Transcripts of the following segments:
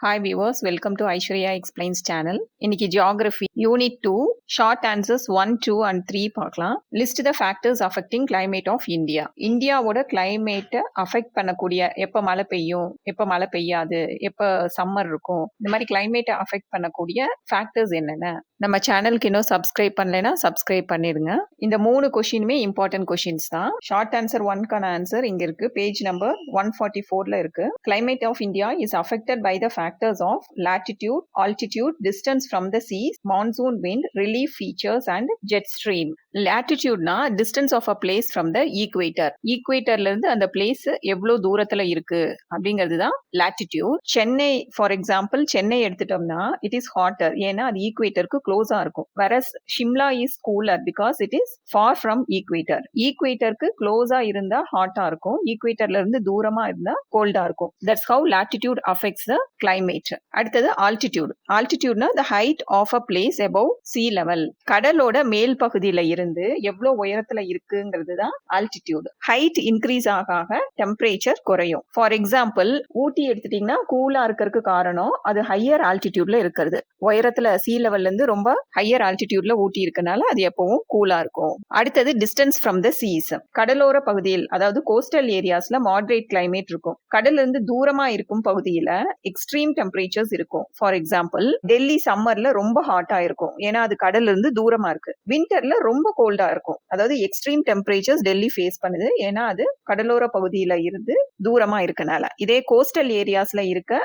Hi viewers, welcome to Aishwarya Explains channel. இன்னைக்கு Geography Unit 2 Short Answers 1, 2 and 3 பார்க்கலாம். List the factors affecting climate of India. இந்தியாவோட climate affect பண்ணக்கூடிய எப்ப மழை பெய்யும், எப்ப மழை பெய்யாது, எப்ப சம்மர் இருக்கும், இந்த மாதிரி climate affect பண்ணக்கூடிய factors என்னென்ன? நம்ம சேனலுக்கு இன்னும் சப்ஸ்கிரைப் பண்ணலைன்னா சப்ஸ்கிரைப் பண்ணிடுங்க. இந்த 3 கொஷினுமே இம்பார்ட்டன்ட் கொஷின்ஸ் தான். ஷார்ட் ஆன்சர் 1க்கான ஆன்சர் இங்க இருக்கு. பேஜ் நம்பர் 144ல இருக்கு. Climate of India is affected by the factors of latitude, altitude, distance from the seas, monsoon wind, relief features and jet stream. latitudeனா distance of a place from the equator. ஈக்குவேட்டர்ல இருந்து அந்த place எவ்வளவு தூரத்துல இருக்கு அப்படிங்கிறது தான் latitude. Chennai for example Chennai எடுத்துட்டோம்னா it is hotter, ஏன்னா அது ஈக்குவேட்டருக்கு க்ளோஸா இருக்கும். whereas Shimla is cooler because it is far from equator. ஈக்குவேட்டருக்கு க்ளோஸா இருந்தா ஹாட்டா இருக்கும், ஈக்குவேட்டர்ல இருந்து தூரமா இருந்தா கோல்டா இருக்கும். That's how latitude affects the climate. அடுத்தது altitude. altitudeனா the height of a place above sea level. கடலோட மேல் பகுதியில இருந்து எவ்வளவு உயரத்துல இருக்குங்கிறது தான் altitude. height increase ஆக ஆக temperature குறையும். ஃபார் எக்ஸாம்பிள் ஊட்டி எடுத்துட்டீங்கன்னா கூலா இருக்கிறதுக்கு காரணம் அது ஹையர் ஆல்டிடியூட்ல இருக்கிறது. உயரத்துல sea levelல இருந்து ரொம்ப ஹையர் ஆல்டிடியூட்ல ஊட்டி இருக்கனால அது எப்பவும் கூலா இருக்கும். அடுத்தது டிஸ்டன்ஸ் ஃப்ரம் த சீஸ். கடலோர பகுதியில் அதாவது கோஸ்டல் ஏரியாஸ்ல மாடரேட் கிளைமேட் இருக்கும். கடல்ல இருந்து தூரமா இருக்கும் பகுதியில எக்ஸ்ட்ரீம் டெம்பரேச்சர்ஸ் இருக்கும். ஃபார் எக்ஸாம்பிள் டெல்லி சம்மர்ல ரொம்ப ஹாட்டா இருக்கும், ஏன்னா அது கடல்ல இருந்து தூரமா இருக்கு. விண்டர்ல ரொம்ப கோல்டா இருக்கும், அதாவது எக்ஸ்ட்ரீம் டெம்பரேச்சர்ஸ் டெல்லி ஃபேஸ் பண்ணுது, ஏன்னா அது கடலோர பகுதியில இருந்து தூரமா இருக்கனால. இதே கோஸ்டல் ஏரியாஸ்ல இருக்க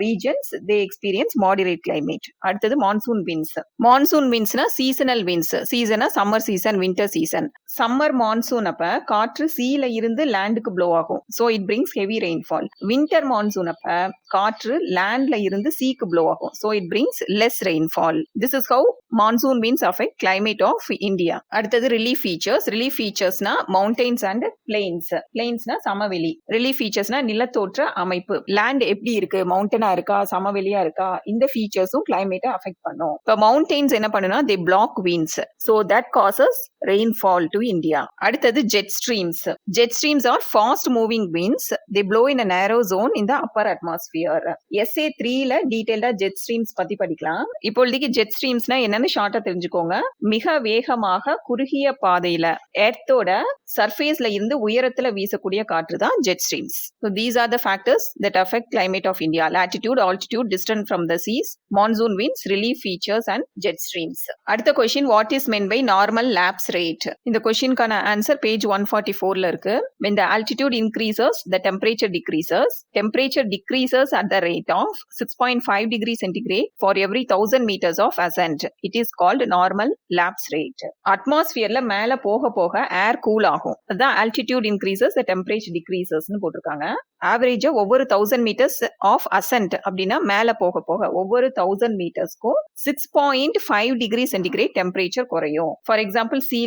regions they experience moderate climate. அடுத்தது மான்சூன் விண்ட்ஸ். மான்சூன் விண்ட்ஸ்னா சீசனல் விண்ட்ஸ். சீசனா summer season, winter season. Summer monsoon அப்ப காற்று சீல இருந்து லேண்டுக்கு ப்ளோ ஆகும், so it brings heavy rainfall. Winter monsoon அப்ப காற்று லேண்ட்ல இருந்து சீக்கு ப்ளோ ஆகும், so it brings less rainfall. This is how monsoon winds affect climate of India. அடுத்தது ரிலீஃப் ஃபீச்சர்ஸ். ரிலீஃப் ஃபீச்சர்ஸ்னா மவுண்டெயின்ஸ் அண்ட் பிளெயின்ஸ். பிளெயின்ஸ்னா சமவெளி. ரிலீஃப் ஃபீச்சர்ஸ்னா நிலத்தோற்ற அமைப்பு. லேண்ட் எப்படி இருக்கு, மவுண்டனா இருக்கா, சமவெளியா இருக்கா, இந்த ஃபீச்சர்ஸும் கிளைமேட்டை அஃபெக்ட் பண்ணும். இப்போ மவுண்டெயின்ஸ் என்ன பண்ணுனா they block winds, so that causes rainfall to India. அடுத்தது jet streams. Jet streams are fast moving winds. They blow in a narrow zone in the upper atmosphere. SA 3ல டீடைல்டா ஜெட் ஸ்ட்ரீம்ஸ் பத்தி படிக்கலாம். இப்போதைக்கு jet ஸ்ட்ரீம்ஸ்னா என்னன்னு ஷார்ட்டா தெரிஞ்சுக்கோங்க. மிக வேகமாக குறுகிய பாதையில எர்த்தோட சர்ஃபேஸ்ல இருந்து உயரத்துல வீசக்கூடிய காற்று தான் jet streams. So these are the factors that affect climate of India: latitude, altitude, distance from the seas, monsoon winds, relief features and jet streams. அடுத்த question, what is meant by normal lapse rate? இந்த கொஸ்டின்கான answer page 144ல இருக்கு. When the altitude increases, the temperature decreases. Temperature decreases at the rate of 6.5 degrees centigrade for every 1000 meters of ascent. It is called normal lapse rate. அட்மாஸ்பியர்ல மேல போக போக ஏர் cool ஆகும், அதான் altitude increases, the temperature decreases னு போட்டிருக்காங்க. ஆவரேஜா ஒவ்வொரு 1000 metres of ascent அப்படின்னா மேல போக போக ஒவ்வொரு 1000 மீட்டர்ஸ்க்கும் 6.5 டிகிரி சென்டிகிரேட் டெம்பரேச்சர் குறையும். ஃபார் எக்ஸாம்பிள் சி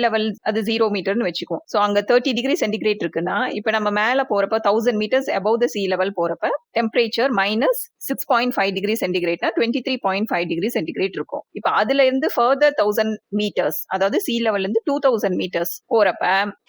லெவல் அது 0 மீட்டர்னு வச்சுக்கோம். ஸோ அங்க 30 டிகிரி சென்டிகிரேட் இருக்குன்னா இப்ப நம்ம மேல போறப்ப 1000 meters above the sea level போறப்ப டெம்பரேச்சர் மைனஸ் 6.5 டிகிரி சென்டிகிரேட்னா 23.5 டிகிரி சென்டிகிரேட் இருக்கும். இப்ப அதுல இருந்து ஃபர்தர் 1000 மீட்டர்ஸ், அதாவது சி லெவல்ல இருந்து 2000 மீட்டர்ஸ் போறப்ப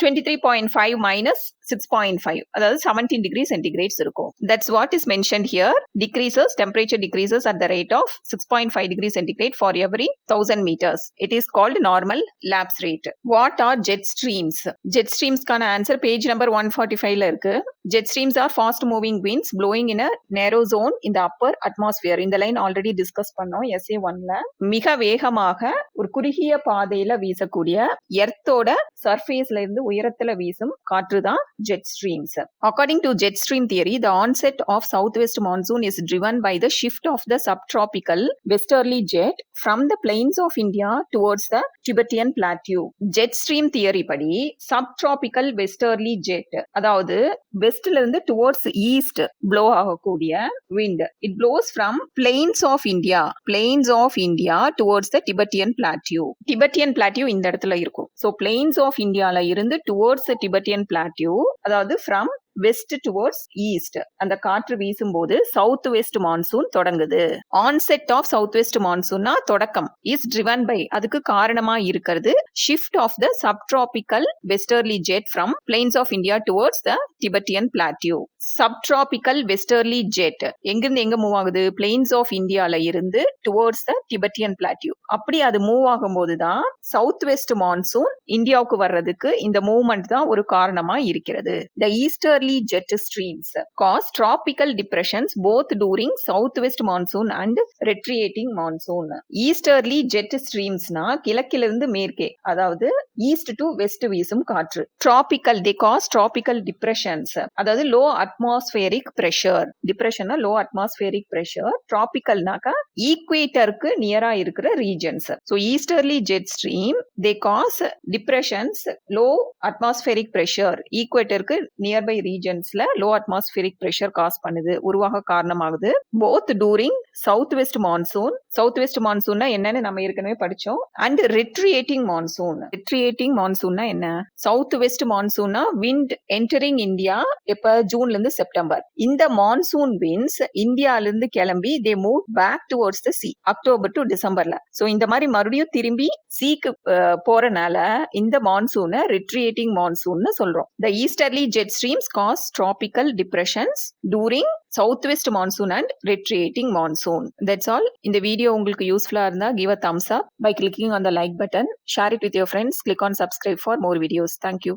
23.5 மைனஸ் 6.5, அதாவது 17 degree centigrades இருக்கும். That's what is mentioned here. Decreases, temperature decreases at the rate of 6.5 degree centigrade for every 1000 meters. It is called normal lapse rate. What are jet streams? Jet streams கான answer page number 145ல இருக்கு. Jet streams are fast moving winds blowing in a narrow zone in the upper atmosphere. இந்த line already discuss பண்ணோம் SA 1ல. மிக வேகமாக ஒரு குறுகிய பாதையில வீசக்கூடிய எர்த்தோட சர்ஃபேஸ்ல இருந்து உயரத்துல வீசும் காற்று தான் jet streams. According to jet stream theory, the onset of southwest monsoon is driven by the shift of the subtropical westerly jet from the plains of India towards the Tibetan plateau. Jet stream theory படி subtropical westerly jet, அதாவது வெஸ்ட்ல இருந்து towards east blow ஆகக்கூடிய wind, it blows from plains of India towards the Tibetan plateau. Tibetan plateau இந்த இடத்துல இருக்கும். So plains of Indiaல இருந்து towards the Tibetan plateau, அதாவது from west towards east அந்த காற்று வீசும்போது சவுத் வெஸ்ட் மான்சூன் தொடங்குது. ஆன்செட் ஆஃப் சவுத் வெஸ்ட் மான்சூன்னா தொடக்கம், இஸ் ட்ரிவன் பை அதுக்கு காரணமா இருக்கிறது shift of the subtropical westerly jet from plains of India towards the Tibetan plateau. Subtropical westerly jet எங்கிருந்து எங்க மூவ் ஆகுது? பிளெயின்ஸ் ஆஃப் இந்தியால இருந்து டுவர்ட்ஸ் த டிபெட்டியன் பிளாட்டியூ. அப்படி அது மூவ் ஆகும்போது தான் சவுத் வெஸ்ட் மான்சூன் இந்தியாவுக்கு வர்றதுக்கு இந்த மூவ்மெண்ட் தான் ஒரு காரணமா இருக்கிறது. The easterly jet streams cause tropical depressions both during south west monsoon and retreating monsoon. Easterly jet ஸ்ட்ரீம்ஸ்னா கிழக்கிலிருந்து மேற்கே, அதாவது ஈஸ்ட் டு வெஸ்ட் வீசும் காற்று. Tropical they cause tropical depressions, அதாவது லோ அட்மாஸ்பியரிக் பிரஷர். டிப்ரெஷன்னா லோ அட்மாஸ்பியரிக் பிரஷர். டிராபிக்கல்னாக்கா ஈக்குவேட்டருக்கு நியரா இருக்கிற regions. So easterly jet stream they cause depressions, low atmospheric pressure. ஈக்குவேட்டருக்கு நியர்பை ரீஜன்ஸ்ல லோ அட்மாஸ்பியரிக் பிரஷர் காஸ் பண்ணுது, உருவாக காரணமாகுது. Both during south west monsoon. South west மான்சூன்னா என்னன்னு நம்ம ஏற்கனவே படிச்சோம். And retreating monsoon. ரெட்ரியேட்டிங் மான்சூன்னா என்ன? சவுத் வெஸ்ட் மான்சூன்னா விண்ட் என்டரிங் இந்தியா எப்ப? ஜூன்ல இருந்து செப்டம்பர். இந்த மான்சூன் விண்ட்ஸ் இந்தியால இருந்து கிளம்பி they move back towards the sea October to டிசம்பர்ல. சோ இந்த மாதிரி மறுபடியும் திரும்பி சீக்கு போறனால இந்த மான்சூனை ரிட்ரியேட்டிங் மான்சூன் சொல்றோம். The easterly jet streams cause tropical depressions during south west monsoon and retreating monsoon. That's all. இந்த வீடியோ உங்களுக்கு யூஸ்ஃபுல்லா இருந்தா give a thumbs up by clicking on the like button. Share it with your friends. Click on subscribe for more videos. Thank you.